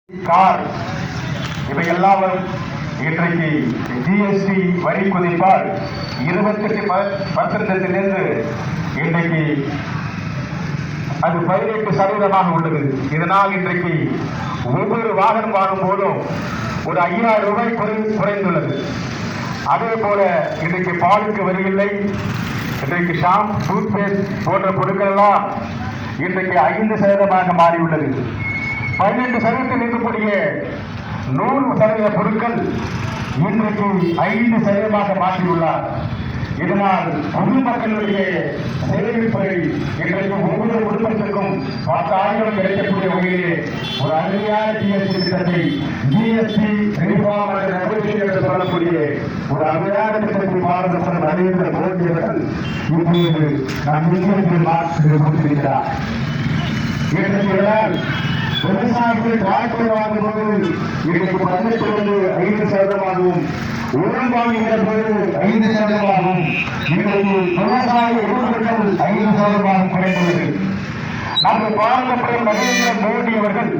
Car இவையெல்லாம் இன்றைக்கு GST வரி குதிப்பால் 28% இன்றைக்கு அது 18% உள்ளது. இதனால் இன்றைக்கு ஒவ்வொரு வாகனம் வாங்கும் போதும் ஒரு 5000 ரூபாய் குறைந்துள்ளது. அதே போல இன்றைக்கு பாலுக்கு வரி இல்லை. இன்றைக்கு ஷாம்பு, டூத்பேஸ்ட் போன்ற பொருட்கள் எல்லாம் இன்றைக்கு 5% மாறியுள்ளது. 18% இருக்கக்கூடிய 100% பொருட்கள் இன்றைக்கு 5% மாற்றியுள்ளார். இதனால் பொதுமக்களுடைய சேமிப்பை இன்றைக்கு ஒவ்வொரு குடும்பத்திற்கும் 10,000 கிடைக்கக்கூடிய வகையிலே ஒரு அருமையான ஜிஎஸ்டி திட்டத்தை ஜிஎஸ்டி ரிஃபார்ம் என்று சொல்லக்கூடிய ஒரு அருமையான திட்டத்தை பாரத பிரதமர் நரேந்திர மோடி அவர்கள் இப்போது நம் இந்தியத்தில் மாற்றி கொடுத்திருக்கிறார். விவசாயிகள் டிராக்டர் வாங்கும்போது இன்றைக்கு 18.5%, உரம் வாங்குகிற போது 5%, இன்றைக்கு விவசாய உறுப்பினர்கள் 5% குறைந்துள்ளது. நமது பாரத பிரதமர் நரேந்திர மோடி அவர்கள்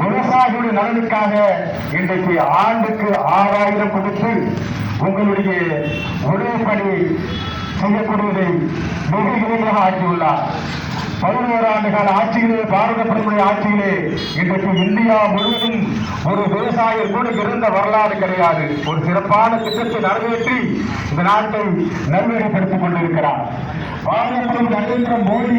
விவசாயிகளுடைய நலனுக்காக இன்றைக்கு ஆண்டுக்கு 6000 கொடுத்து உங்களுடைய உணவு பணி செய்யக்கூடியதை மிக எளிமையாக ஆக்கியுள்ளார். 11 ஆண்டு கால ஆட்சியிலே, பாரத பிரதமருடைய ஆட்சியிலே இன்றைக்கு இந்தியா முழுவதும் ஒரு விவசாயிகள் கூட இருந்த வரலாறு கிடையாது. ஒரு சிறப்பான திட்டத்தை நிறைவேற்றி இந்த நாட்டை நல்வழிப்படுத்திக் கொண்டிருக்கிறார் பாரத பிரதமர் நரேந்திர மோடி.